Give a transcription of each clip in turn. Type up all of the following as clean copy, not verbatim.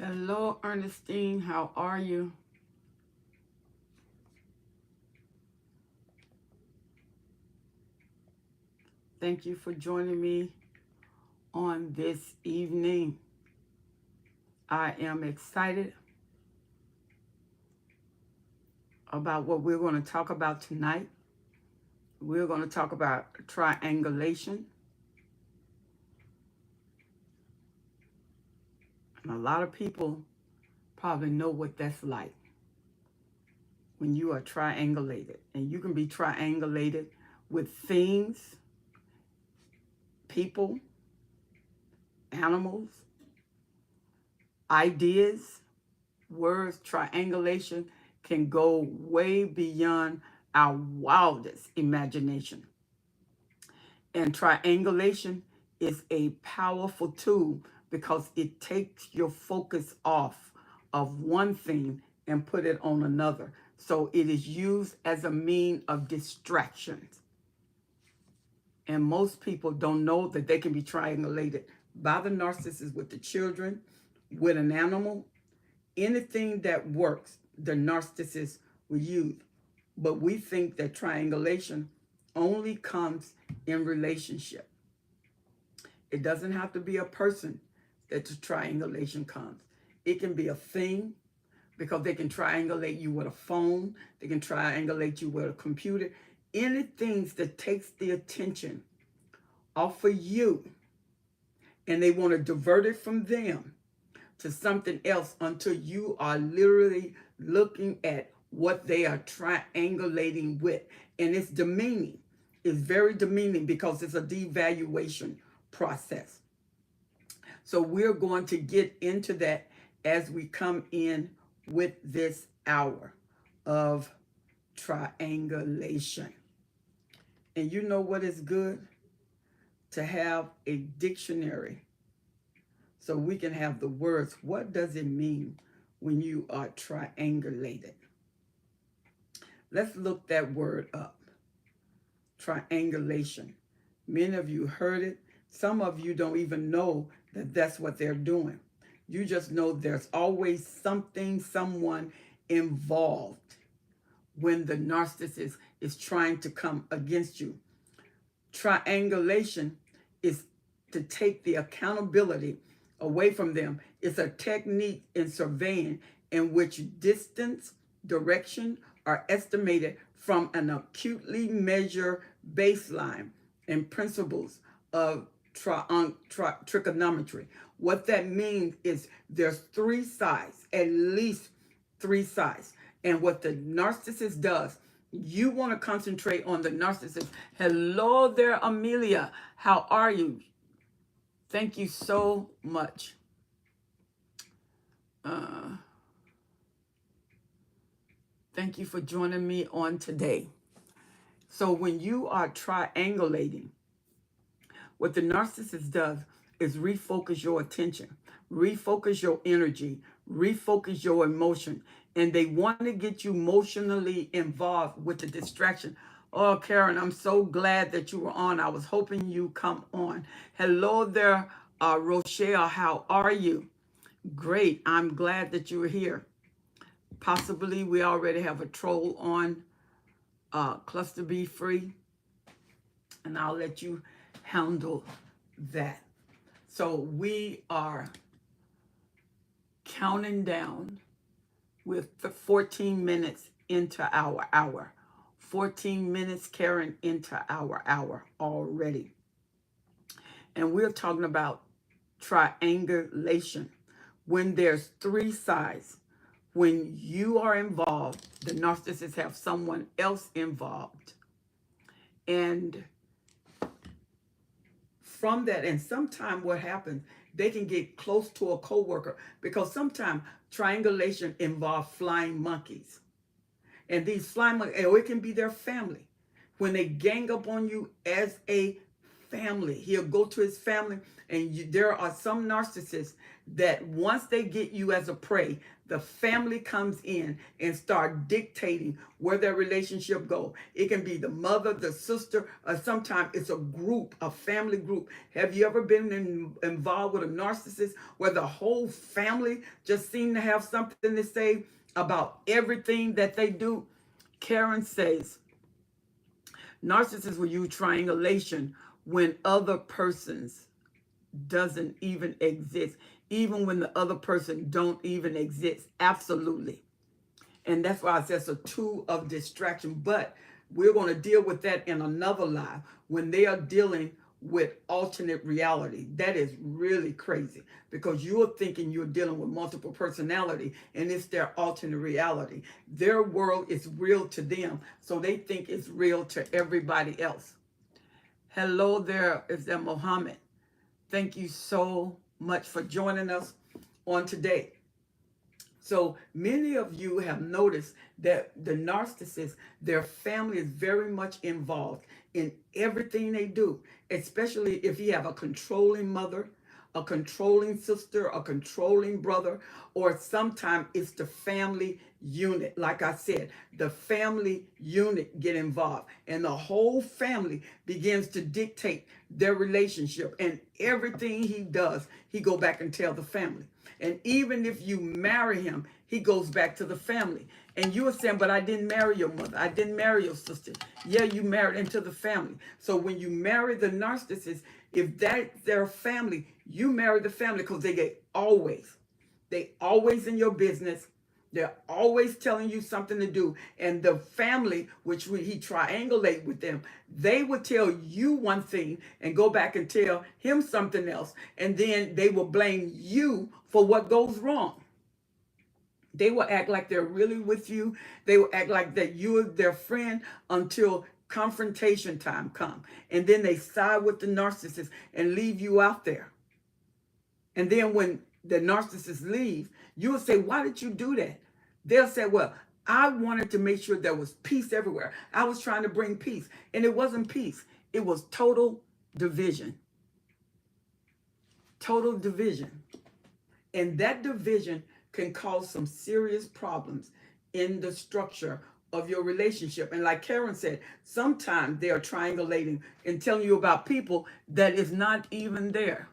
Hello, Ernestine. How are you? Thank you for joining me on this evening. I am excited about what we're going to talk about tonight. We're going to talk about triangulation. And a lot of people probably know what that's like when you are triangulated. And you can be triangulated with things, people, animals, ideas, words. Triangulation can go way beyond our wildest imagination. And triangulation is a powerful tool because it takes your focus off of one thing and put it on another. So it is used as a mean of distractions. And most people don't know that they can be triangulated by the narcissist with the children, with an animal. Anything that works, the narcissist will use. But we think that triangulation only comes in relationship. It doesn't have to be a person that the triangulation comes. It can be a thing, because they can triangulate you with a phone. They can triangulate you with a computer. Anything that takes the attention off of you, and they want to divert it from them to something else until you are literally looking at what they are triangulating with. And it's demeaning. It's very demeaning because it's a devaluation process. So we're going to get into that as we come in with this hour of triangulation. And you know what is good? To have a dictionary so we can have the words. What does it mean when you are triangulated? Let's look that word up. Triangulation. Many of you heard it. Some of you don't even know that that's what they're doing. You just know there's always something, someone involved when the narcissist is trying to come against you. Triangulation is to take the accountability away from them. It's a technique in surveying in which distance, direction are estimated from an acutely measured baseline and principles of trigonometry. What that means is there's three sides, at least three sides. And what the narcissist does, you want to concentrate on the narcissist. Hello there, Amelia. How are you? Thank you so much. Thank you for joining me on today. So when you are triangulating, what the narcissist does is refocus your attention, refocus your energy, refocus your emotion, and they want to get you emotionally involved with the distraction. Oh, Karen, I'm so glad that you were on. I was hoping you come on. Hello there, Rochelle. How are you? Great. I'm glad that you were here. Possibly we already have a troll on Cluster B Free, and I'll let you handle that. So we are counting down with the 14 minutes into our hour. 14 minutes, Karen, into our hour already. And we're talking about triangulation. When there's three sides, when you are involved, the narcissists have someone else involved. And from that, and sometimes what happens, they can get close to a coworker, because sometimes triangulation involves flying monkeys. And these flying monkeys, or it can be their family. When they gang up on you as a family. He'll go to his family, and there are some narcissists that once they get you as a prey, the family comes in and start dictating where their relationship go. It can be the mother, the sister, or sometimes it's a group, a family group. Have you ever been involved with a narcissist where the whole family just seem to have something to say about everything that they do? Karen says, narcissists will use triangulation when other persons doesn't even exist, even when the other person don't even exist. Absolutely. And that's why it's a tool of distraction. But we're going to deal with that in another live when they are dealing with alternate reality. That is really crazy because you're thinking you're dealing with multiple personality and it's their alternate reality. Their world is real to them, so they think it's real to everybody else. Hello there, is that Mohammed? Thank you so much for joining us on today. So many of you have noticed that the narcissist, their family is very much involved in everything they do, especially if you have a controlling mother, a controlling sister, a controlling brother, or sometimes it's the family unit. Like I said, the family unit get involved and the whole family begins to dictate their relationship, and everything he does, he go back and tell the family. And even if you marry him, he goes back to the family. And you are saying, but I didn't marry your mother. I didn't marry your sister. Yeah, you married into the family. So when you marry the narcissist, if that's their family, you marry the family because they always in your business. They're always telling you something to do. And the family, which he triangulate with them, they will tell you one thing and go back and tell him something else. And then they will blame you for what goes wrong. They will act like they're really with you. They will act like that you're their friend until confrontation time comes. And then they side with the narcissist and leave you out there. And then when the narcissist leaves, you'll say, why did you do that? They'll say, well, I wanted to make sure there was peace everywhere. I was trying to bring peace. And it wasn't peace. It was total division. Total division. And that division can cause some serious problems in the structure of your relationship. And like Karen said, sometimes they are triangulating and telling you about people that is not even there.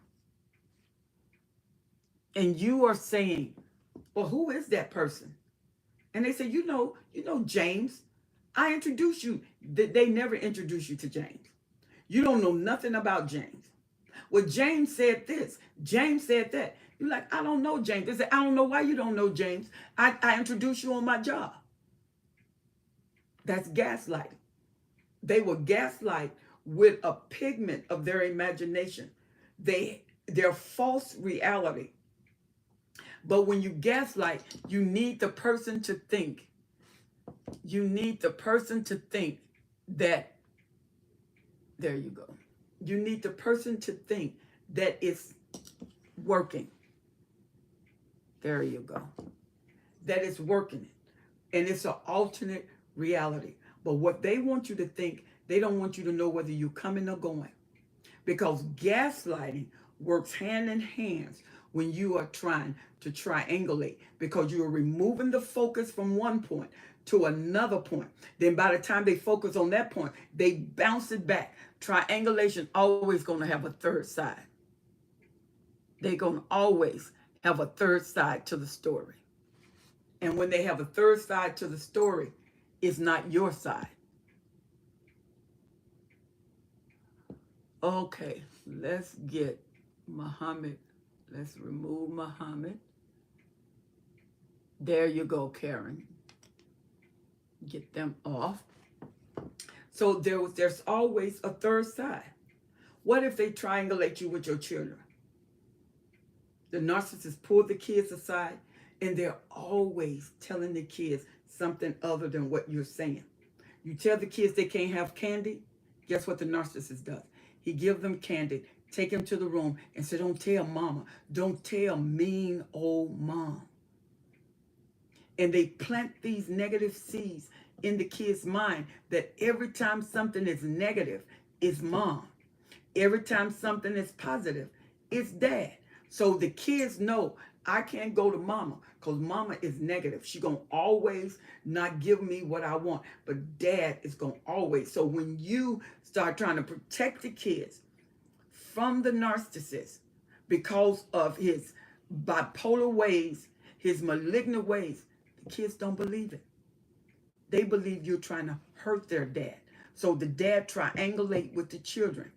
And you are saying, well, who is that person? And they say, you know, James, I introduced you. They never introduce you to James. You don't know nothing about James. Well, James said this. James said that. You're like, I don't know James. They say, I don't know why you don't know James. I introduced you on my job. That's gaslighting. They will gaslight with a pigment of their imagination. Their false reality. But when you gaslight, you need the person to think. You need the person to think that, there you go. You need the person to think that it's working. There you go. That it's working. And it's an alternate reality. But what they want you to think, they don't want you to know whether you're coming or going. Because gaslighting works hand in hand when you are trying to triangulate, because you are removing the focus from one point to another point. Then by the time they focus on that point, they bounce it back. Triangulation always going to have a third side. They're going to always have a third side to the story. And when they have a third side to the story, it's not your side. Okay, let's get Muhammad. Let's remove Muhammad. There you go, Karen. Get them off. So there's always a third side. What if they triangulate you with your children? The narcissist pull the kids aside and they're always telling the kids something other than what you're saying. You tell the kids they can't have candy. Guess what the narcissist does? He gives them candy, take them to the room and say, don't tell mama. Don't tell mean old mom. And they plant these negative seeds in the kid's mind that every time something is negative, it's mom. Every time something is positive, it's dad. So the kids know I can't go to mama because mama is negative. She gonna always not give me what I want. But dad is gonna always. So when you start trying to protect the kids from the narcissist because of his bipolar ways, his malignant ways, the kids don't believe it. They believe you're trying to hurt their dad. So the dad triangulate with the children.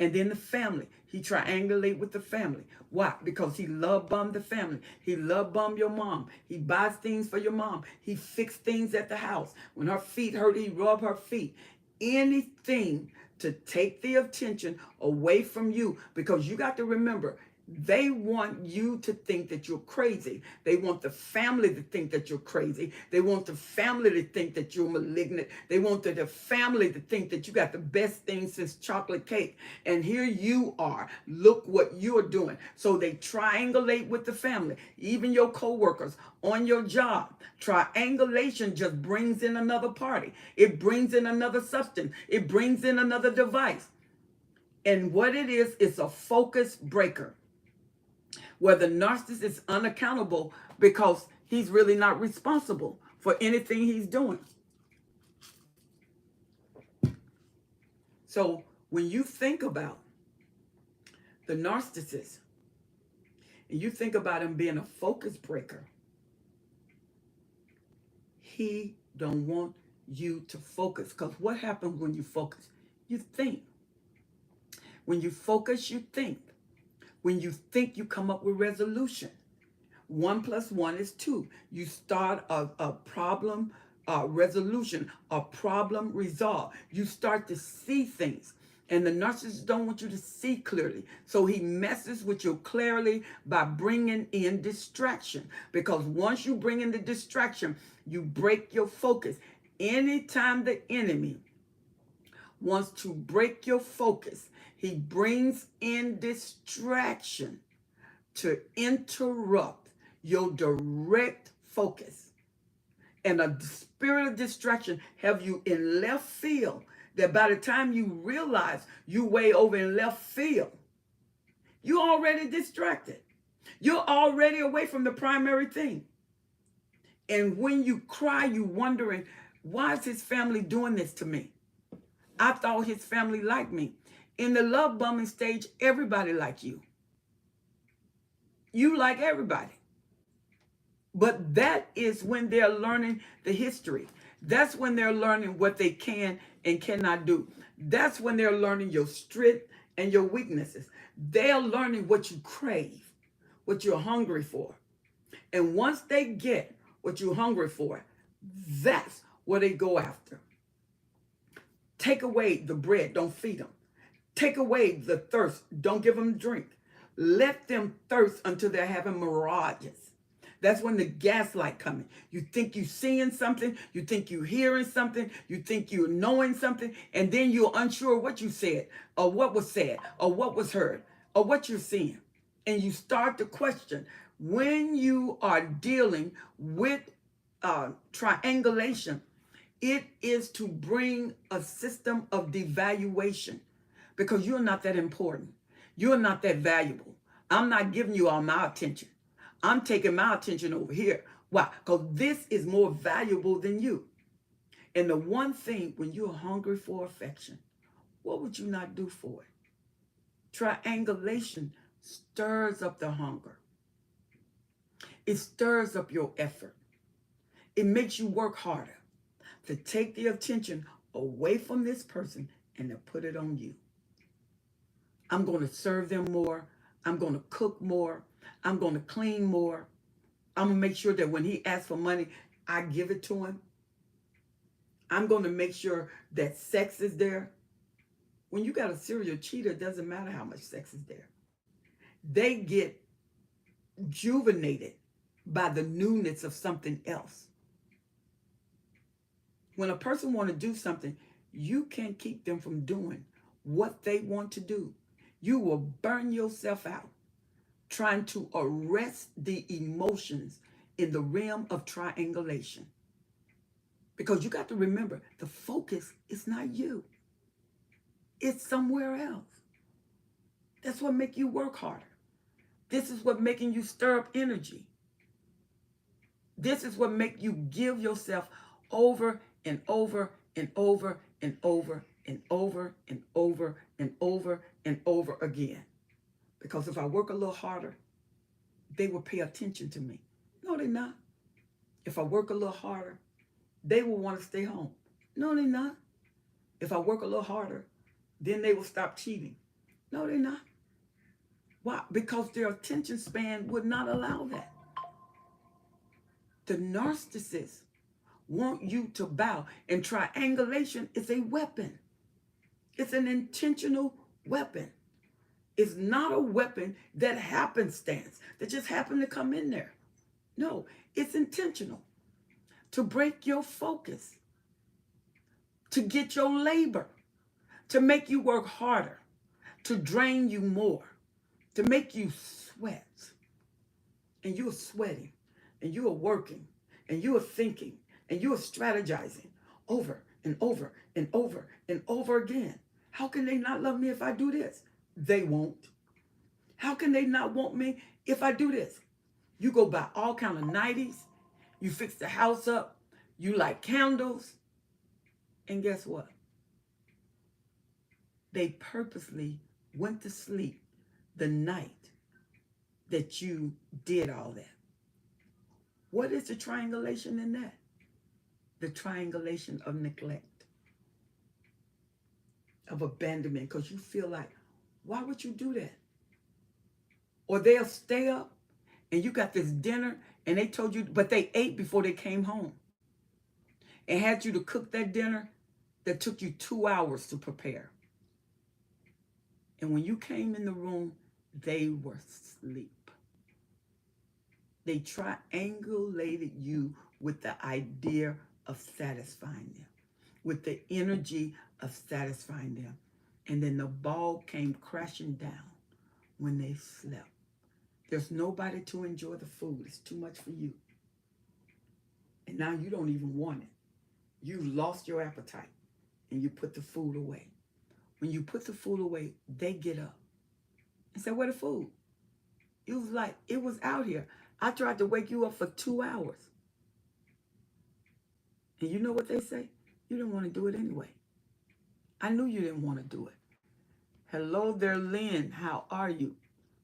And then the family. He triangulate with the family. Why? Because he love bomb the family. He love bomb your mom. He buys things for your mom. He fix things at the house. When her feet hurt, he rub her feet. Anything to take the attention away from you. Because you got to remember, they want you to think that you're crazy. They want the family to think that you're crazy. They want the family to think that you're malignant. They want the family to think that you got the best thing since chocolate cake. And here you are. Look what you're doing. So they triangulate with the family, even your co-workers on your job. Triangulation just brings in another party. It brings in another substance. It brings in another device. And what it is, it's a focus breaker, where the narcissist is unaccountable because he's really not responsible for anything he's doing. So when you think about the narcissist and you think about him being a focus breaker, he don't want you to focus. Because what happens when you focus? You think. When you focus, you think. When you think, you come up with resolution. 1 + 1 is 2. You start a problem resolution, a problem resolve. You start to see things. And the narcissist don't want you to see clearly. So he messes with you clearly by bringing in distraction. Because once you bring in the distraction, you break your focus. Anytime the enemy wants to break your focus, he brings in distraction to interrupt your direct focus. And a spirit of distraction have you in left field, that by the time you realize you way over in left field, you're already distracted. You're already away from the primary thing. And when you cry, you wondering, why is his family doing this to me? I thought his family liked me. In the love bombing stage, everybody like you. You like everybody. But that is when they're learning the history. That's when they're learning what they can and cannot do. That's when they're learning your strength and your weaknesses. They're learning what you crave, what you're hungry for. And once they get what you're hungry for, that's what they go after. Take away the bread, don't feed them. Take away the thirst, don't give them drink. Let them thirst until they're having mirages. That's when the gaslight coming. You think you're seeing something, you think you're hearing something, you think you're knowing something, and then you're unsure what you said, or what was said, or what was heard, or what you're seeing. And you start to question. When you are dealing with triangulation, it is to bring a system of devaluation, because you're not that important. You're not that valuable. I'm not giving you all my attention. I'm taking my attention over here. Why? Because this is more valuable than you. And the one thing, when you're hungry for affection, what would you not do for it? Triangulation stirs up the hunger. It stirs up your effort. It makes you work harder to take the attention away from this person and to put it on you. I'm going to serve them more. I'm going to cook more. I'm going to clean more. I'm going to make sure that when he asks for money, I give it to him. I'm going to make sure that sex is there. When you got a serial cheater, it doesn't matter how much sex is there. They get rejuvenated by the newness of something else. When a person wants to do something, you can't keep them from doing what they want to do. You will burn yourself out trying to arrest the emotions in the realm of triangulation. Because you got to remember, the focus is not you. It's somewhere else. That's what make you work harder. This is what making you stir up energy. This is what make you give yourself over and over and over and over and over and over and over and over again. Because if I work a little harder, they will pay attention to me. No, they're not. If I work a little harder, they will want to stay home. No, they're not. If I work a little harder, then they will stop cheating. No, they're not. Why? Because their attention span would not allow that. The narcissist want you to bow. And triangulation is a weapon. It's an intentional weapon. It's not a weapon that happenstance, that just happened to come in there. No, it's intentional. To break your focus, to get your labor, to make you work harder, to drain you more, to make you sweat. And you are sweating, and you are working, and you are thinking, and you are strategizing over and over and over and over again. How can they not love me if I do this? They won't. How can they not want me if I do this? You go buy all kind of nighties, you fix the house up, you light candles, and guess what? They purposely went to sleep the night that you did all that. What is the triangulation in that? The triangulation of neglect, of abandonment, because you feel like, why would you do that? Or they'll stay up and you got this dinner and they told you, but they ate before they came home and had you to cook that dinner that took you 2 hours to prepare. And when you came in the room, they were asleep. They triangulated you with the idea of satisfying them, with the energy of satisfying them. And then the ball came crashing down when they slept. There's nobody to enjoy the food. It's too much for you. And now you don't even want it. You've lost your appetite and you put the food away. When you put the food away, they get up and say, where the food? It was like, it was out here. I tried to wake you up for 2 hours. And you know what they say? You didn't want to do it anyway. I knew you didn't want to do it. Hello there, Lynn. How are you?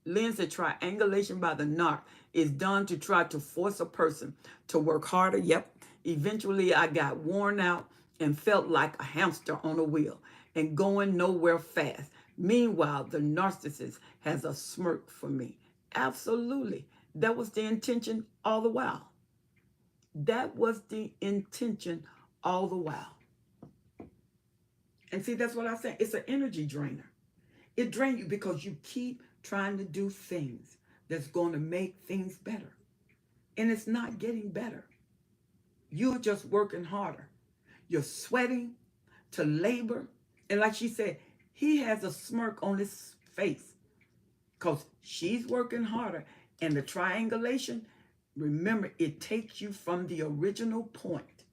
Lynn said triangulation by the narc is done to try to force a person to work harder. Yep. Eventually, I got worn out and felt like a hamster on a wheel and going nowhere fast. Meanwhile, the narcissist has a smirk for me. Absolutely. That was the intention all the while. That was the intention all the while. And see, that's what I say. It's an energy drainer. It drains you because you keep trying to do things that's going to make things better. And it's not getting better. You're just working harder. You're sweating to labor. And like she said, he has a smirk on his face because she's working harder. And the triangulation, remember, it takes you from the original point,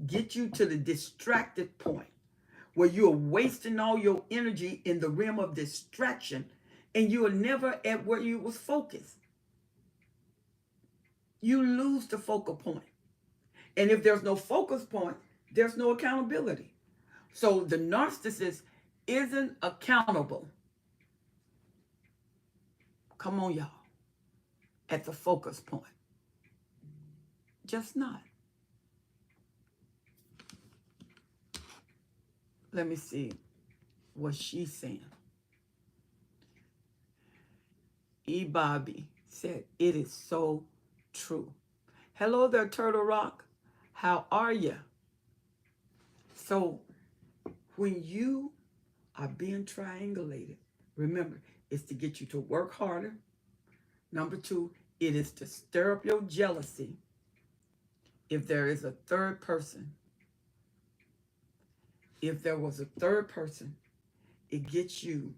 get you to the distracted point where you're wasting all your energy in the realm of distraction and you're never at where you was focused. You lose the focal point. And if there's no focus point, there's no accountability. So the narcissist isn't accountable. Come on, y'all. At the focus point. Just not. Let me see what she's saying. E. Bobby said, it is so true. Hello there, Turtle Rock. How are you? So when you are being triangulated, remember, it's to get you to work harder. Number 2, it is to stir up your jealousy. If there is a third person, if there was a third person, it gets you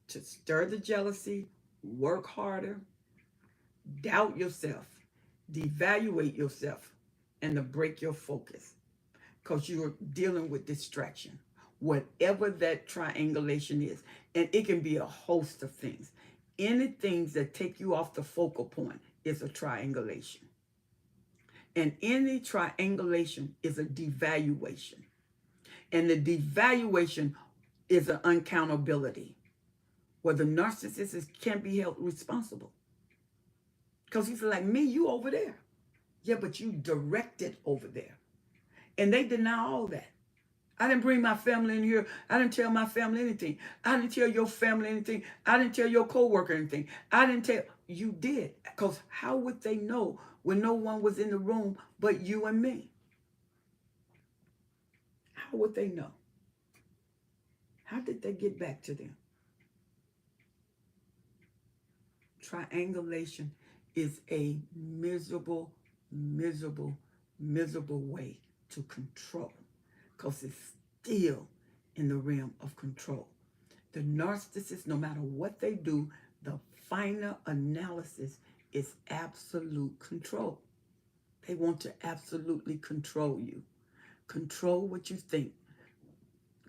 to stir the jealousy, work harder, doubt yourself, devaluate yourself, and to break your focus because you're dealing with distraction. whatever that triangulation is. And it can be a host of things. Anything that take you off the focal point is a triangulation. And any triangulation is a devaluation. And the devaluation is an uncountability, where the narcissist can't be held responsible. Because he's like, me, you over there. Yeah, but you directed over there. And they deny all that. I didn't bring my family in here. I didn't tell my family anything. I didn't tell your family anything. I didn't tell your coworker anything. I didn't tell. You did. Because how would they know when no one was in the room but you and me? How would they know? How did they get back to them? Triangulation is a miserable, miserable, miserable way to control, because it's still in the realm of control. The narcissist, no matter what they do, the final analysis is absolute control. They want to absolutely control you. Control what you think.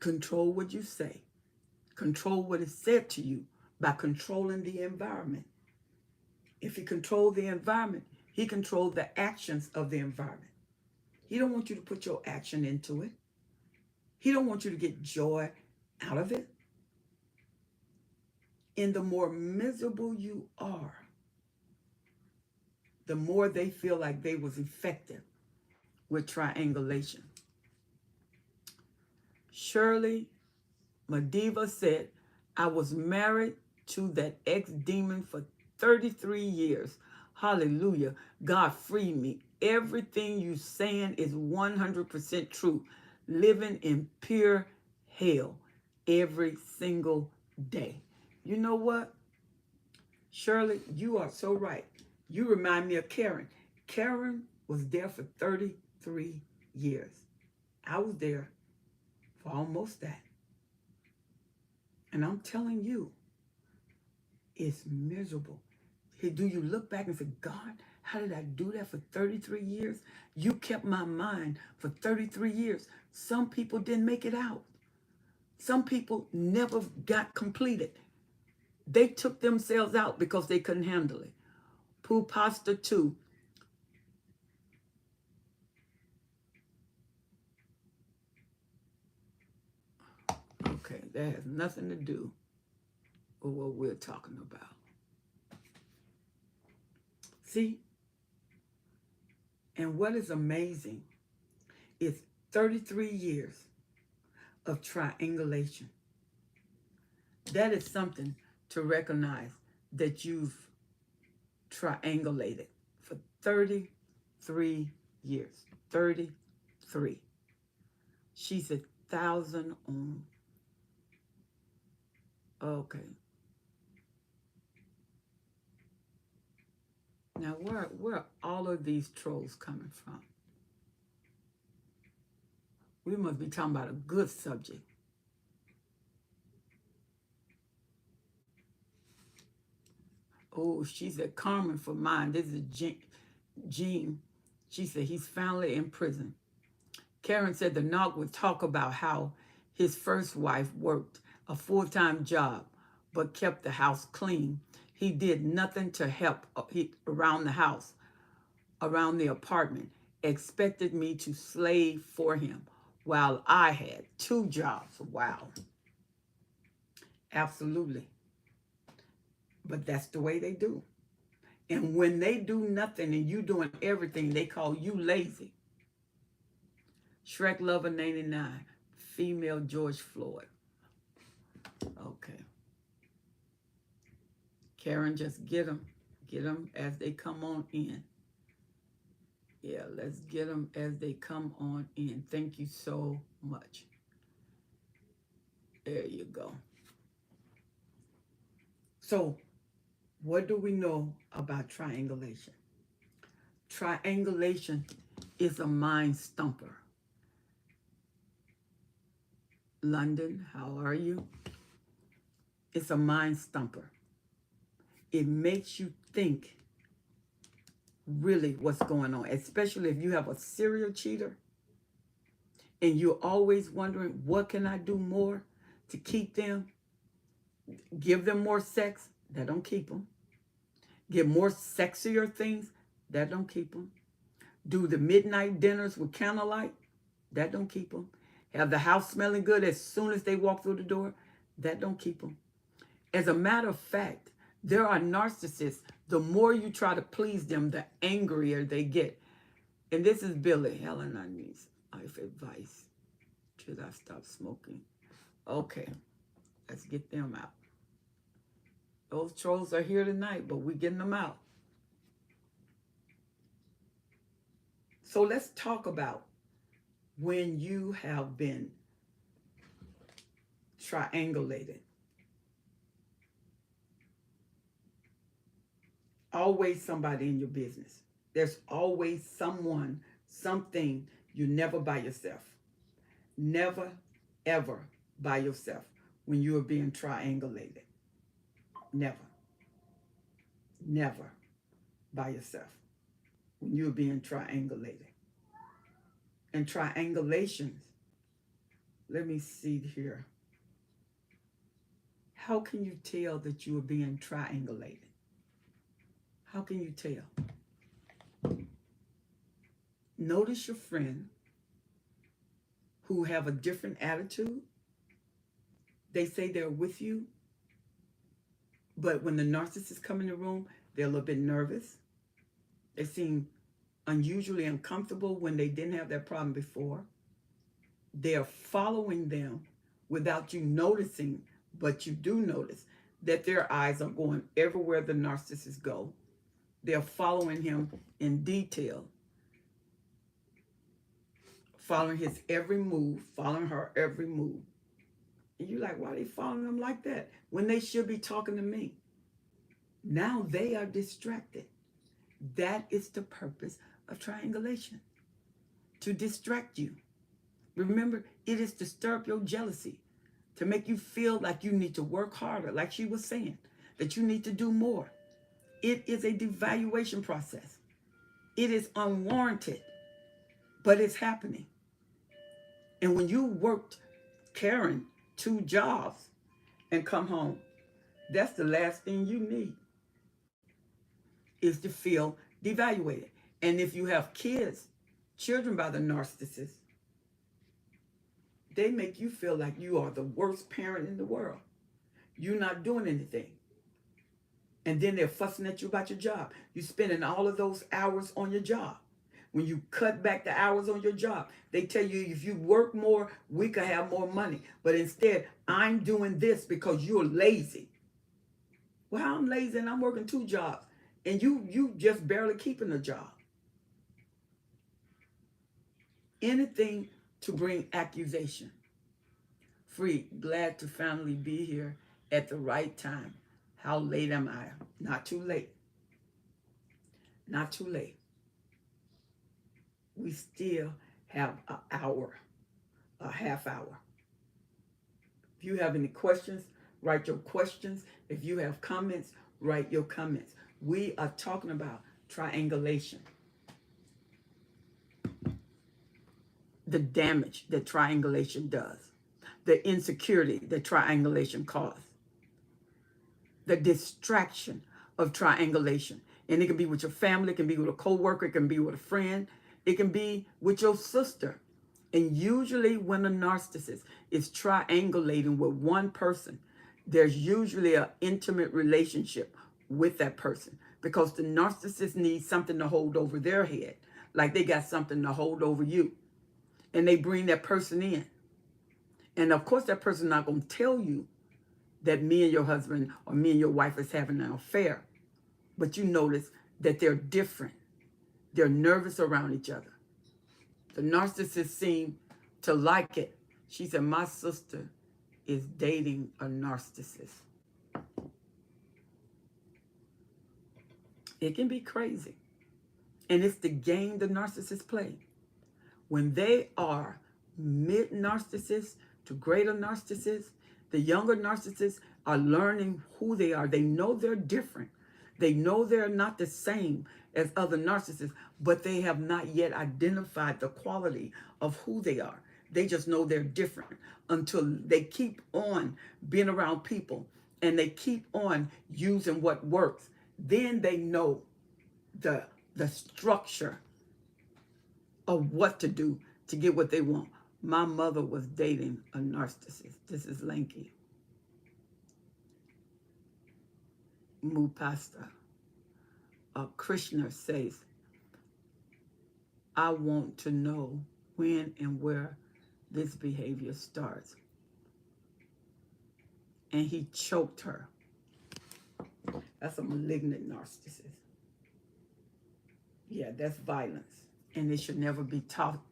Control what you say. Control what is said to you by controlling the environment. If he controls the environment, he controls the actions of the environment. He don't want you to put your action into it. He don't want you to get joy out of it. And the more miserable you are, the more they feel like they was effective with triangulation. Shirley Madiva said, I was married to that ex-demon for 33 years. Hallelujah. God freed me. Everything you saying is 100% true. Living in pure hell every single day. You know what? Shirley, you are so right. You remind me of Karen. Karen was there for 33 years. I was there for almost that. And I'm telling you, it's miserable. Do you look back and say, God, how did I do that for 33 years? You kept my mind for 33 years. Some people didn't make it out. Some people never got completed. They took themselves out because they couldn't handle it. Pooh Pasta 2. Okay, that has nothing to do with what we're talking about. See? And what is amazing is 33 years of triangulation. That is something to recognize, that you've triangulated for 33 years. 33. She's 1,000 on. Okay. Now, where are all of these trolls coming from? We must be talking about a good subject. Oh, she said, Carmen for mine. This is Jean. She said, he's finally in prison. Karen said the knock would talk about how his first wife worked a full-time job but kept the house clean. He did nothing to help around the house, around the apartment, expected me to slave for him while I had 2 jobs. Wow. Absolutely. But that's the way they do. And when they do nothing and you doing everything, they call you lazy. Shrek Lover 99, female George Floyd. Okay. Karen, just get them. Get them as they come on in. Yeah, let's get them as they come on in. Thank you so much. There you go. So, what do we know about triangulation? Triangulation is a mind stumper. London, how are you? It's a mind stumper. It makes you think really what's going on, especially if you have a serial cheater and you're always wondering, what can I do more to keep them? Give them more sex, that don't keep them. Get more sexier things, that don't keep them. Do the midnight dinners with candlelight, that don't keep them. Have the house smelling good as soon as they walk through the door, that don't keep them. As a matter of fact, there are narcissists, the more you try to please them, the angrier they get. And this is Billy. Helen, I need life advice. Should I stop smoking? Okay, let's get them out. Those trolls are here tonight, but we're getting them out. So let's talk about when you have been triangulated. Always somebody in your business. There's always someone, something. You're never by yourself. Never, ever by yourself when you are being triangulated. Never. Never by yourself when you're being triangulated. And triangulations, let me see here. How can you tell that you are being triangulated? How can you tell? Notice your friend who have a different attitude. They say they're with you, but when the narcissists come in the room, they're a little bit nervous. They seem unusually uncomfortable when they didn't have that problem before. They're following them without you noticing, but you do notice that their eyes are going everywhere the narcissists go. They're following him in detail, following his every move, following her every move. And you're like, why are they following him like that when they should be talking to me? Now they are distracted. That is the purpose of triangulation, to distract you. Remember, it is to stir up your jealousy, to make you feel like you need to work harder, like she was saying, that you need to do more. It is a devaluation process. It is unwarranted, but it's happening. And when you worked, Karen, 2 jobs and come home, that's the last thing you need, is to feel devaluated. And if you have kids, children by the narcissist, they make you feel like you are the worst parent in the world. You're not doing anything. And then they're fussing at you about your job. You're spending all of those hours on your job. When you cut back the hours on your job, they tell you if you work more, we could have more money. But instead, I'm doing this because you're lazy. Well, I'm lazy and I'm working 2 jobs. And you just barely keeping a job. Anything to bring accusation. Free, glad to finally be here at the right time. How late am I? Not too late. Not too late. We still have an hour, a half hour. If you have any questions, write your questions. If you have comments, write your comments. We are talking about triangulation. The damage that triangulation does. The insecurity that triangulation causes. The distraction of triangulation. And it can be with your family, it can be with a coworker, it can be with a friend, it can be with your sister. And usually when a narcissist is triangulating with one person, there's usually an intimate relationship with that person, because the narcissist needs something to hold over their head, like they got something to hold over you. And they bring that person in. And of course, that person not going to tell you that me and your husband or me and your wife is having an affair. But you notice that they're different. They're nervous around each other. The narcissist seem to like it. She said, my sister is dating a narcissist. It can be crazy. And it's the game the narcissists play. When they are mid-narcissists to greater narcissists, the younger narcissists are learning who they are. They know they're different. They know they're not the same as other narcissists, but they have not yet identified the quality of who they are. They just know they're different until they keep on being around people and they keep on using what works. Then they know the structure of what to do to get what they want. My mother was dating a narcissist. This is Lanky. Mupasta. Krishna says, I want to know when and where this behavior starts. And he choked her. That's a malignant narcissist. Yeah, that's violence. And it should never be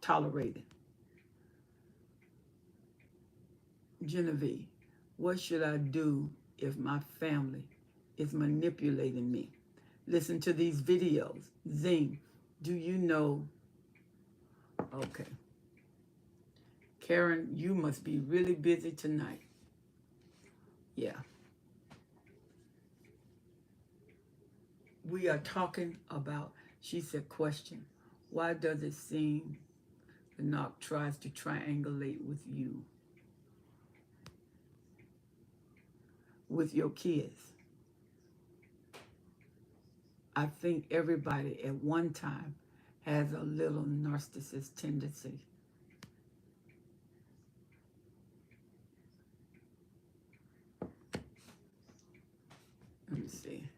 tolerated. Genevieve, what should I do if my family is manipulating me? Listen to these videos. Zing, do you know? Okay. Karen, you must be really busy tonight. Yeah. We are talking about, she said, question, why does it seem the narc tries to triangulate with you, with your kids? I think everybody at one time has a little narcissist tendency. Let me see.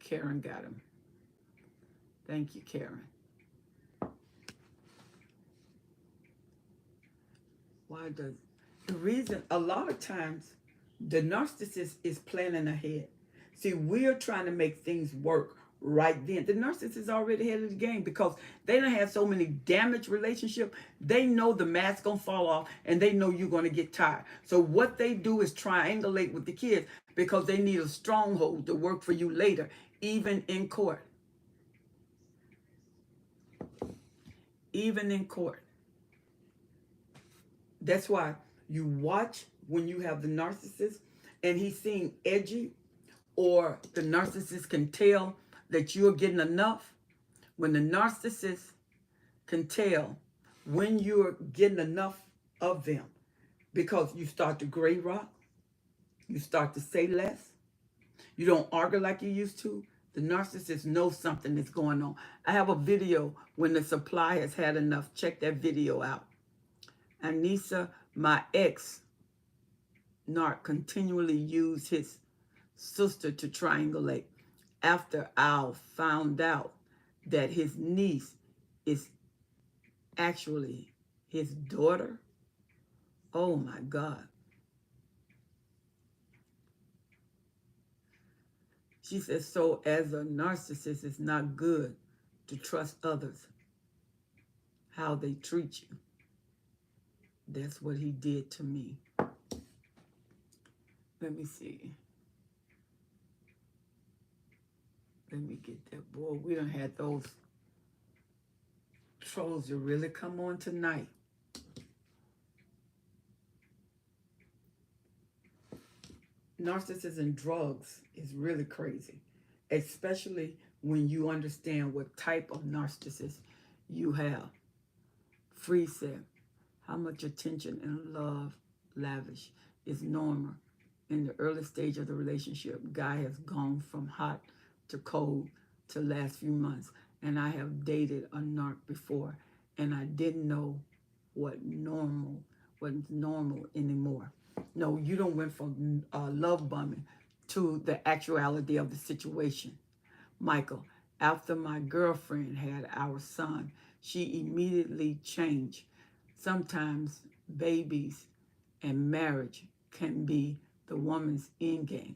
Karen got him. Thank you, Karen. Why does the reason a lot of times the narcissist is planning ahead. See, we're trying to make things work right then. The narcissist is already ahead of the game because they don't have so many damaged relationships. They know the mask gonna fall off and they know you're gonna get tired. So what they do is triangulate with the kids because they need a stronghold to work for you later, even in court. Even in court. That's why you watch when you have the narcissist and he's seeing edgy, or the narcissist can tell that you're getting enough. When the narcissist can tell when you're getting enough of them, because you start to gray rock, you start to say less, you don't argue like you used to, the narcissist knows something is going on. I have a video when the supply has had enough. Check that video out. Anissa, my ex narc continually used his sister to triangulate after Al found out that his niece is actually his daughter. Oh my God. She says, so as a narcissist, it's not good to trust others, how they treat you. That's what he did to me. Let me see. Let me get that. Boy, we done had those trolls that really come on tonight. Narcissism and drugs is really crazy, especially when you understand what type of narcissist you have. Free said, how much attention and love lavish is normal in the early stage of the relationship. Guy has gone from hot to cold to last few months, and I have dated a narc before, and I didn't know wasn't normal anymore. No, you don't went from love bombing to the actuality of the situation. Michael, after my girlfriend had our son, she immediately changed. Sometimes babies and marriage can be the woman's end game.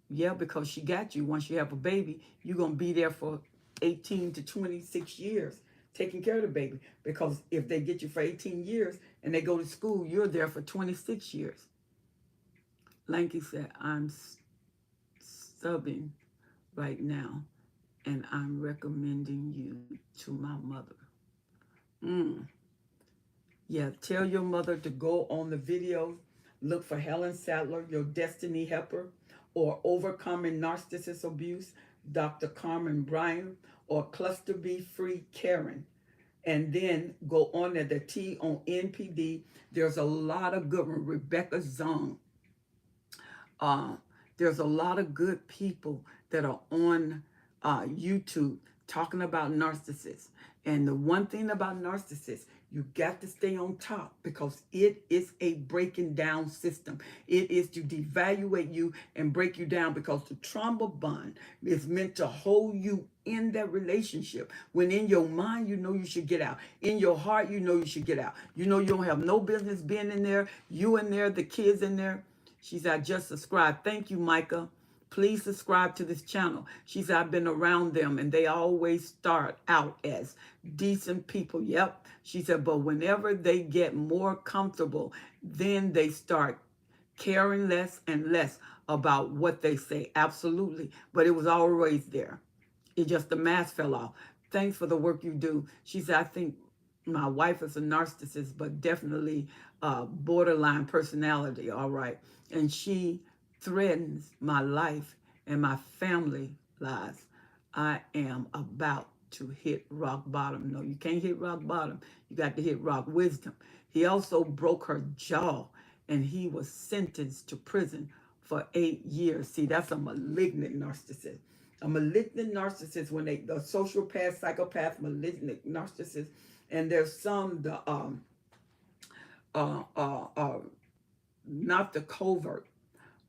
Yeah, because she got you. Once you have a baby, you're going to be there for 18 to 26 years taking care of the baby. Because if they get you for 18 years and they go to school, you're there for 26 years. Lanky said, I'm subbing right now, and I'm recommending you to my mother. Yeah, tell your mother to go on the video. Look for Helen Sadler, your destiny helper, or Overcoming Narcissist Abuse, Dr. Carmen Bryan, or Cluster B Free Karen. and then go on at the T on NPD. There's a lot of good one. Rebecca Zung. Uh, there's a lot of good people that are on YouTube talking about narcissists. And the one thing about narcissists, you got to stay on top because it is a breaking down system. It is to devaluate you and break you down because the trauma bond is meant to hold you in that relationship. When in your mind, you know you should get out. In your heart, you know you should get out. You know you don't have no business being in there. You in there, the kids in there. She said, I just subscribed. Thank you, Micah. Please subscribe to this channel. She said, I've been around them and they always start out as decent people. Yep. She said, but whenever they get more comfortable, then they start caring less and less about what they say. Absolutely. But it was always there. It just the mask fell off. Thanks for the work you do. She said, I think my wife is a narcissist, but definitely borderline personality. All right. And she threatens my life and my family lives. I am about to hit rock bottom. No, you can't hit rock bottom. You got to hit rock wisdom. He also broke her jaw and he was sentenced to prison for 8 years. See, that's a malignant narcissist. A malignant narcissist, when they, the sociopath, psychopath, malignant narcissist, and there's some, the, uh, uh, uh, not the covert,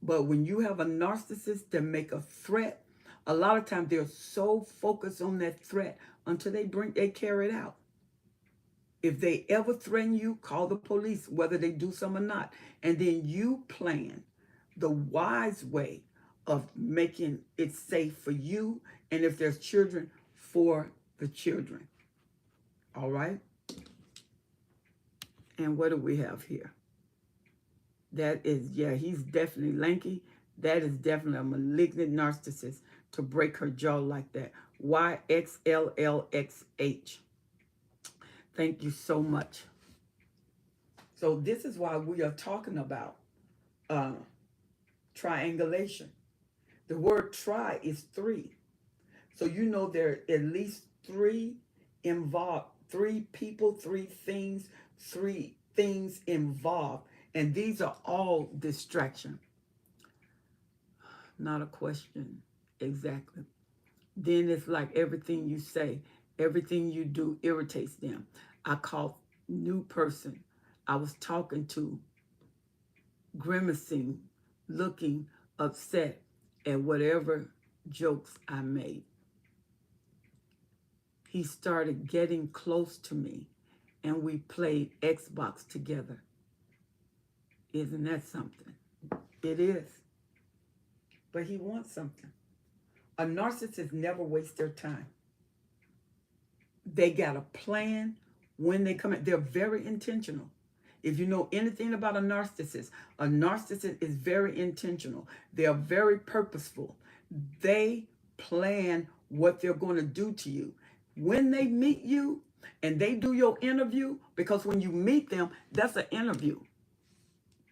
but when you have a narcissist that make a threat, a lot of times they're so focused on that threat until they carry it out. If they ever threaten you, call the police, whether they do some or not. And then you plan the wise way of making it safe for you, and if there's children, for the children. All right? And what do we have here? That is, yeah, he's definitely lanky. That is definitely a malignant narcissist to break her jaw like that. YXLLXH. Thank you so much. So this is why we are talking about triangulation. The word tri is 3. So you know there are at least 3 involved, 3 people, 3 things, 3 things involved. And these are all distraction. Not a question. Exactly. Then it's like everything you say, everything you do irritates them. I call new person I was talking to grimacing, looking upset at whatever jokes I made. He started getting close to me and we played Xbox together. Isn't that something? It is. But he wants something. A narcissist never wastes their time. They got a plan when they come in. They're very intentional. If you know anything about a narcissist is very intentional. They are very purposeful. They plan what they're going to do to you. When they meet you and they do your interview, because when you meet them, that's an interview.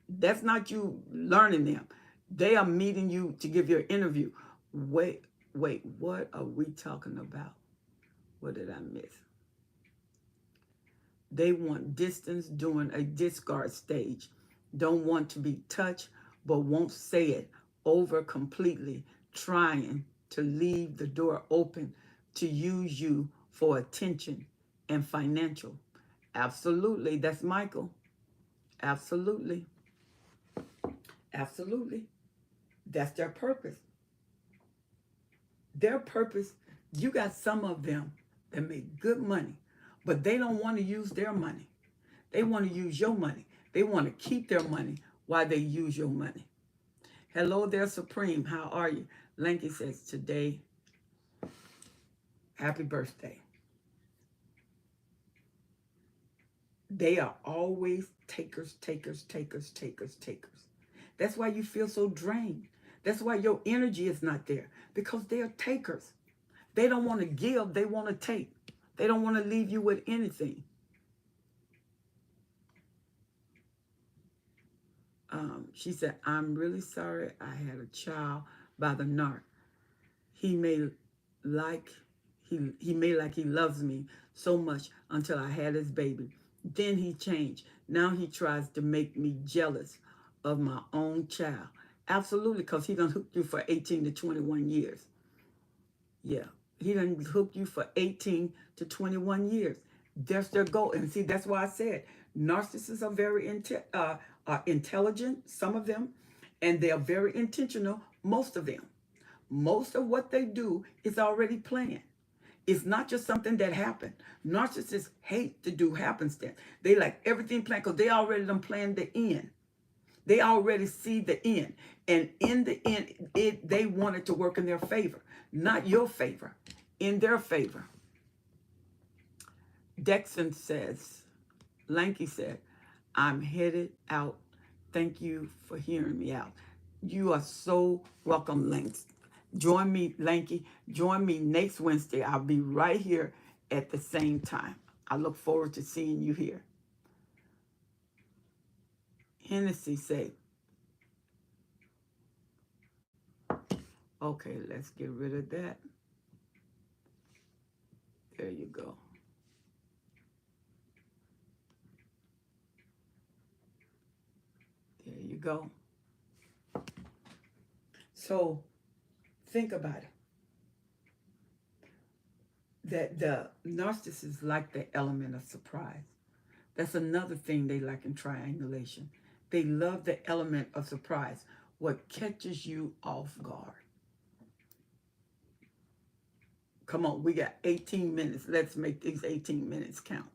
That's not you learning them. They are meeting you to give you an interview. Wait, what are we talking about? What did I miss? They want distance during a discard stage. Don't want to be touched, but won't say it over completely, trying to leave the door open to use you for attention and financial. Absolutely. That's Michael. Absolutely. Absolutely. That's their purpose. Their purpose, you got some of them that make good money, but they don't want to use their money. They want to use your money. They want to keep their money while they use your money. Hello there, Supreme. How are you? Lanky says, today, happy birthday. They are always takers, takers, takers, takers, takers. That's why you feel so drained. That's why your energy is not there, because they are takers. They don't want to give, they want to take. They don't want to leave you with anything. She said, I'm really sorry I had a child by the narc. He may like He made like he loves me so much until I had his baby. Then he changed. Now he tries to make me jealous of my own child. Absolutely, because he done hooked you for 18 to 21 years. Yeah, he done hooked you for 18 to 21 years. That's their goal. And see, that's why I said narcissists are very intelligent, some of them, and they are very intentional, most of them. Most of what they do is already planned. It's not just something that happened. Narcissists hate to do happenstance. They like everything planned because they already done planned the end. They already see the end. And in the end, they want it to work in their favor, not your favor, in their favor. Dexon says, Lanky said, I'm headed out. Thank you for hearing me out. You are so welcome, Lanky. Join me, Lanky. Join me next Wednesday. I'll be right here at the same time. I look forward to seeing you here. Hennessy said, okay, let's get rid of that. There you go. There you go. So think about it. That the narcissists like the element of surprise. That's another thing they like in triangulation. They love the element of surprise, what catches you off guard. Come on, we got 18 minutes. Let's make these 18 minutes count.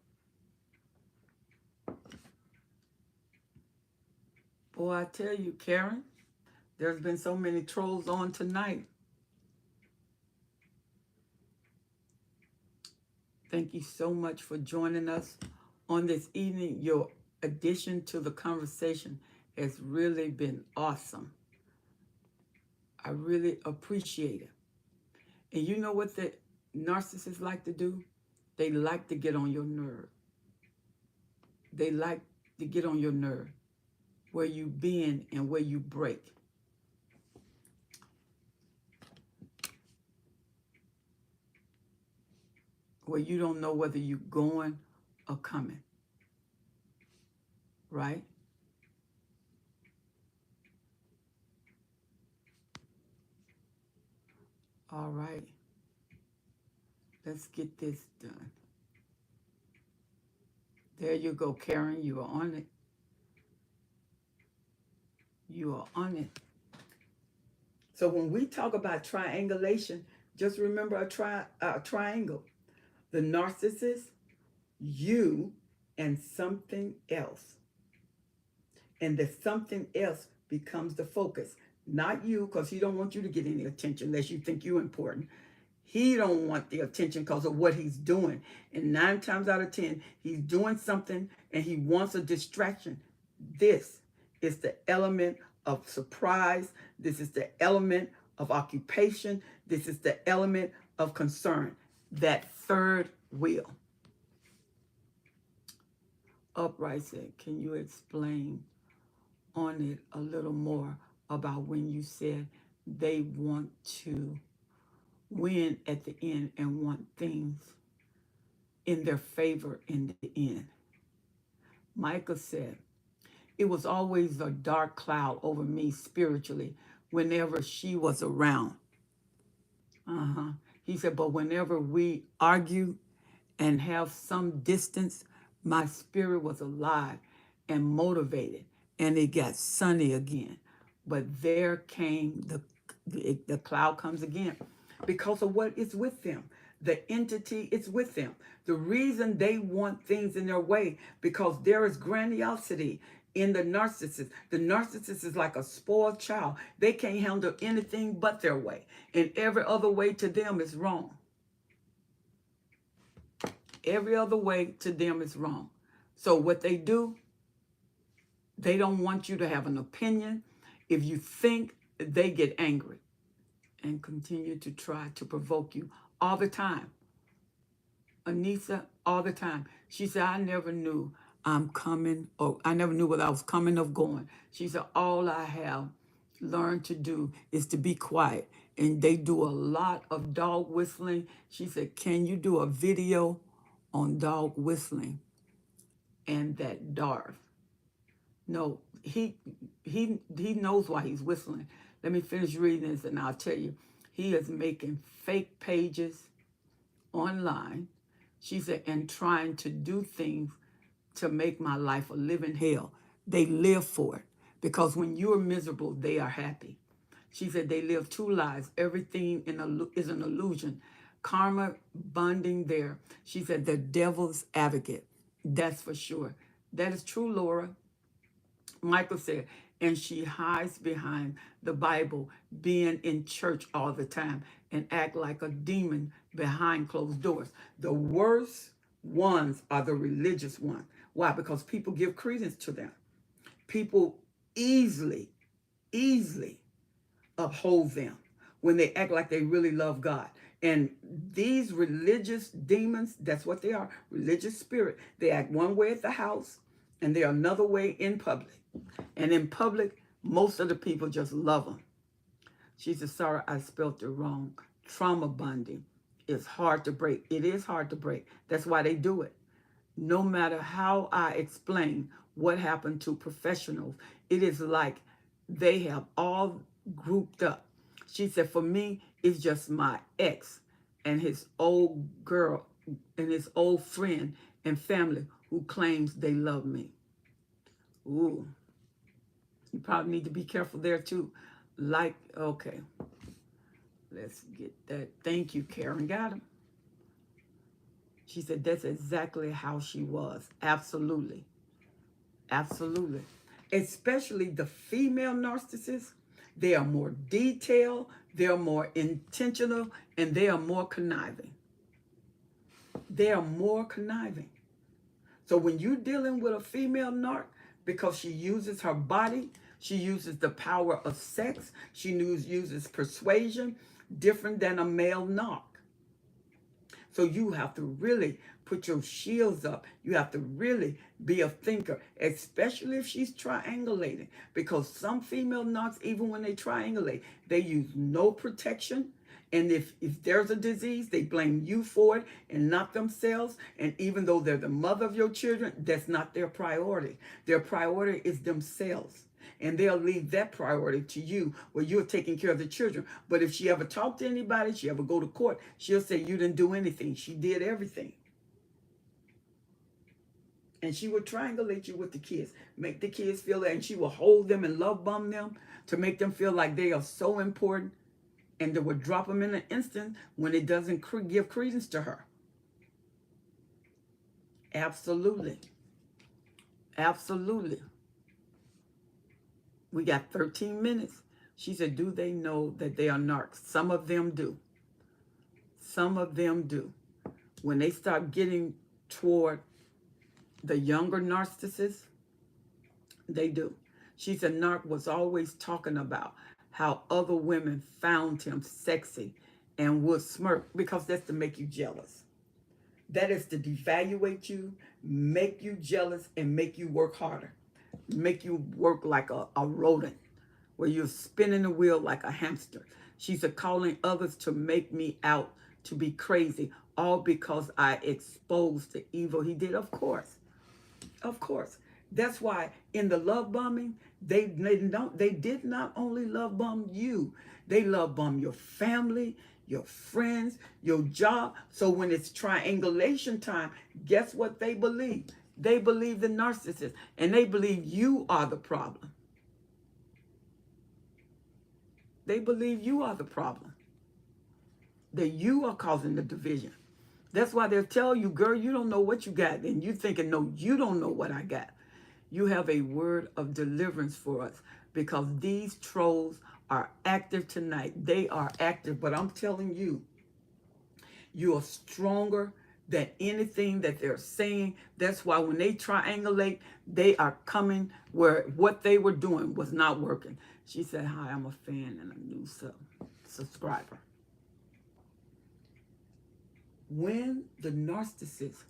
Boy, I tell you, Karen, there's been so many trolls on tonight. Thank you so much for joining us on this evening. Your addition to the conversation has really been awesome. I really appreciate it. And you know what the narcissists like to do? They like to get on your nerve. They like to get on your nerve, where you bend and where you break. Where you don't know whether you're going or coming. Right? All right. Let's get this done. There you go, Karen. You are on it. You are on it. So when we talk about triangulation, just remember a triangle. The narcissist, you, and something else. And the something else becomes the focus. Not you, because he don't want you to get any attention unless you think you're important. He don't want the attention because of what he's doing. And 9 times out of 10, he's doing something and he wants a distraction. This is the element of surprise. This is the element of occupation. This is the element of concern. That third wheel. Upright said, can you explain on it a little more about when you said they want to win at the end and want things in their favor in the end? Michael said, it was always a dark cloud over me spiritually whenever she was around. He said, but whenever we argue and have some distance, my spirit was alive and motivated, and it got sunny again. But there came the cloud comes again because of what is with them. The entity is with them. The reason they want things in their way, because there is grandiosity in the narcissist. The narcissist is like a spoiled child. They can't handle anything but their way. And every other way to them is wrong. Every other way to them is wrong. So what they do, they don't want you to have an opinion. If you think, they get angry and continue to try to provoke you all the time. Anissa, all the time. She said, I never knew I'm coming, or I never knew whether I was coming or going. She said, all I have learn to do is to be quiet. And they do a lot of dog whistling. She said, can you do a video on dog whistling? And that Darth, no, he knows why he's whistling. Let me finish reading this and I'll tell you. He is making fake pages online. She said, and trying to do things to make my life a living hell. They live for it because when you're miserable, they are happy. She said they live two lives. Everything is an illusion. Karma bonding there. She said the devil's advocate. That's for sure. That is true, Laura. Michael said, and she hides behind the Bible, being in church all the time, and act like a demon behind closed doors. The worst ones are the religious ones. Why? Because people give credence to them. People easily uphold them when they act like they really love God. And these religious demons, that's what they are, religious spirit. They act one way at the house and they're another way in public. And in public, most of the people just love them. She said, sorry, I spelled it wrong. Trauma bonding is hard to break. It is hard to break. That's why they do it. No matter how I explain what happened to professionals, it is like they have all grouped up. She said, for me, it's just my ex and his old girl and his old friend and family who claims they love me. Ooh, you probably need to be careful there too. Like, okay, let's get that. Thank you, Karen. Got him. She said that's exactly how she was. Absolutely. Absolutely. Especially the female narcissists. They are more detailed, they are more intentional, and they are more conniving. They are more conniving. So when you're dealing with a female narc, because she uses her body, she uses the power of sex, she uses persuasion, different than a male narc. So you have to really put your shields up. You have to really be a thinker, especially if she's triangulating. Because some female narcs, even when they triangulate, they use no protection. And if there's a disease, they blame you for it and not themselves. And even though they're the mother of your children, that's not their priority. Their priority is themselves. And they'll leave that priority to you where you're taking care of the children. But if she ever talked to anybody, she ever go to court, she'll say you didn't do anything. She did everything. And she will triangulate you with the kids, make the kids feel that, and she will hold them and love bomb them to make them feel like they are so important, and they would drop them in an instant when it doesn't give credence to her. Absolutely. Absolutely. We got 13 minutes. She said, do they know that they are narcs? Some of them do. Some of them do. When they start getting toward the younger narcissists, they do. She said, narc was always talking about how other women found him sexy and would smirk because that's to make you jealous. That is to devaluate you, make you jealous, and make you work harder. Make you work like a rodent, where you're spinning the wheel like a hamster. She's calling others to make me out to be crazy, all because I exposed the evil he did. Of course. Of course. That's why in the love bombing, they did not only love bomb you, they love bomb your family, your friends, your job. So when it's triangulation time, guess what they believe? They believe the narcissist, and they believe you are the problem. They believe you are the problem. That you are causing the division. That's why they'll tell you, girl, you don't know what you got. And you thinking, no, you don't know what I got. You have a word of deliverance for us because these trolls are active tonight. They are active, but I'm telling you, you are stronger than anything that they're saying. That's why when they triangulate, they are coming where what they were doing was not working. She said, hi, I'm a fan and a new subscriber. When the narcissist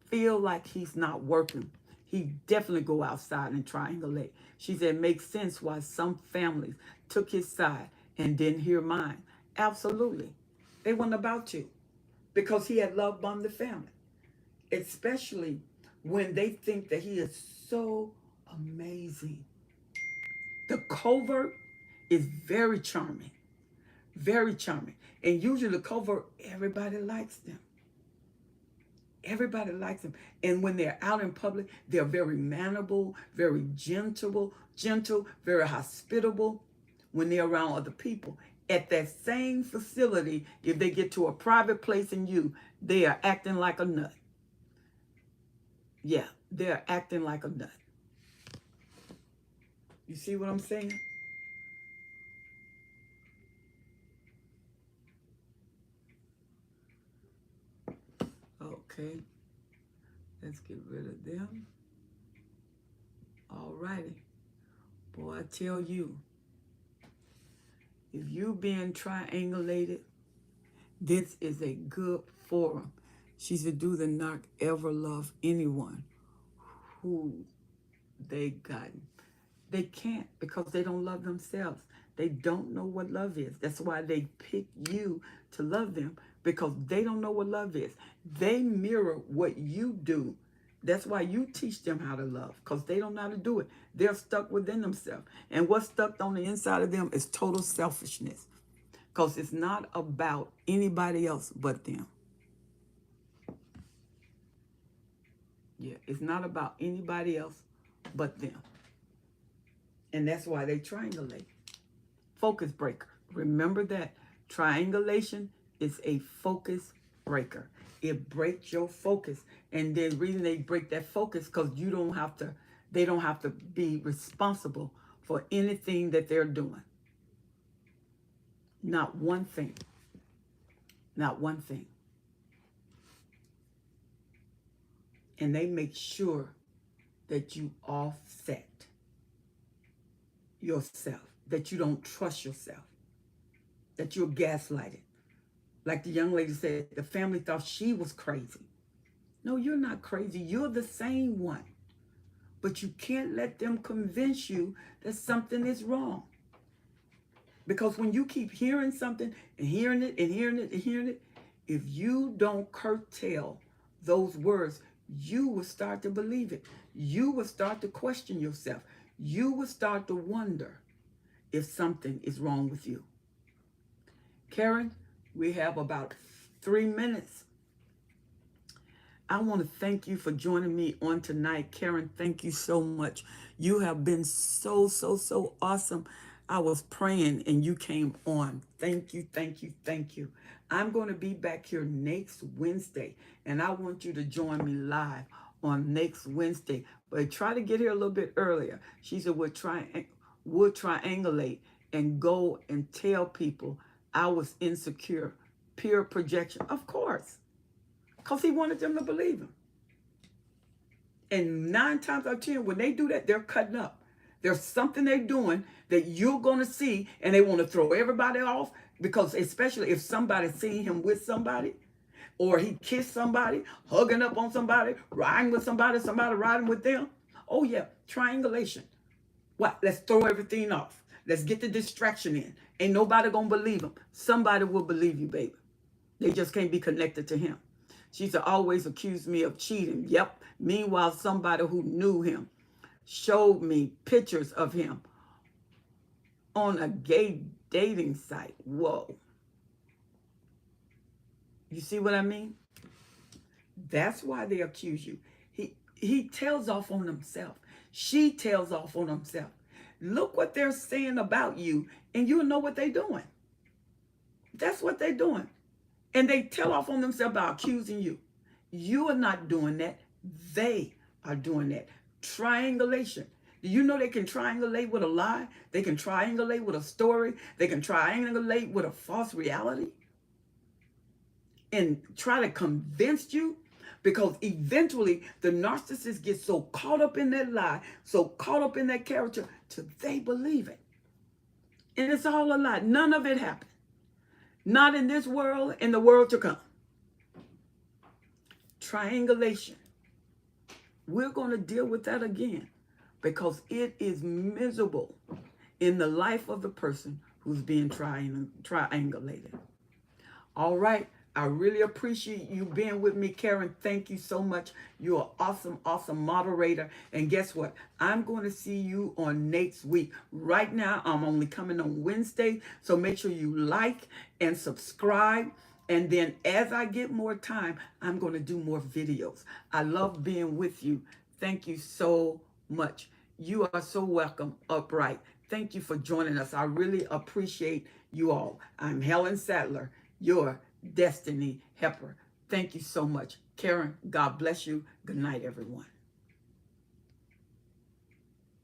feel like he's not working, he definitely go outside and triangulate. She said, makes sense why some families took his side and didn't hear mine. Absolutely. They weren't about you because he had love bombed the family, especially when they think that he is so amazing. The covert is very charming, very charming. And usually the covert, everybody likes them. Everybody likes them. And when they're out in public, they're very mannerable, very gentle, very hospitable when they're around other people. At that same facility, if they get to a private place in you, they are acting like a nut. Yeah, they're acting like a nut. You see what I'm saying? Okay, let's get rid of them. All righty. Boy, I tell you, if you being triangulated, this is a good forum. She said, do the not ever love anyone who they gotten. They can't because they don't love themselves. They don't know what love is. That's why they pick you to love them, because they don't know what love is. They mirror what you do. That's why you teach them how to love, because they don't know how to do it. They're stuck within themselves. And what's stuck on the inside of them is total selfishness, because it's not about anybody else but them. Yeah, it's not about anybody else but them. And that's why they triangulate. Focus breaker. Remember that triangulation is a focus breaker. It breaks your focus. And the reason they break that focus, because they don't have to be responsible for anything that they're doing. Not one thing. Not one thing. And they make sure that you offset yourself, that you don't trust yourself, that you're gaslighted. Like the young lady said, the family thought she was crazy. No, you're not crazy. You're the same one. But you can't let them convince you that something is wrong. Because when you keep hearing something and hearing it and hearing it and hearing it, if you don't curtail those words, you will start to believe it. You will start to question yourself. You will start to wonder if something is wrong with you. Karen, we have about 3 minutes. I want to thank you for joining me on tonight. Karen, thank you so much. You have been so awesome. I was praying and you came on. Thank you, thank you, thank you. I'm going to be back here next Wednesday, and I want you to join me live on next Wednesday. But try to get here a little bit earlier. She said we'll triangulate and go and tell people I was insecure. Pure projection. Of course. Because he wanted them to believe him. And 9 times out of 10, when they do that, they're cutting up. There's something they're doing that you're going to see, and they want to throw everybody off, because especially if somebody's seeing him with somebody, or he kissed somebody, hugging up on somebody, riding with somebody riding with them. Oh yeah, triangulation. What? Let's throw everything off. Let's get the distraction in. Ain't nobody going to believe him. Somebody will believe you, baby. They just can't be connected to him. She used to always accuse me of cheating. Yep. Meanwhile, somebody who knew him showed me pictures of him on a gay dating site. Whoa. You see what I mean? That's why they accuse you. He tells off on himself. She tells off on himself. Look what they're saying about you, and you'll know what they're doing. That's what they're doing. And they tell off on themselves by accusing you. You are not doing that. They are doing that. Triangulation. Do you know they can triangulate with a lie? They can triangulate with a story. They can triangulate with a false reality and try to convince you, because eventually the narcissist gets so caught up in that lie, so caught up in that character, till they believe it. And it's all a lie. None of it happened. Not in this world, in the world to come. Triangulation. We're going to deal with that again because it is miserable in the life of the person who's being triangulated. All right. I really appreciate you being with me, Karen. Thank you so much. You're an awesome, awesome moderator. And guess what? I'm going to see you on next week. Right now, I'm only coming on Wednesday. So make sure you like and subscribe. And then as I get more time, I'm going to do more videos. I love being with you. Thank you so much. You are so welcome, Upright. Thank you for joining us. I really appreciate you all. I'm Helen Sattler, your Destiny Helper. Thank you so much. Karen, God bless you. Good night, everyone.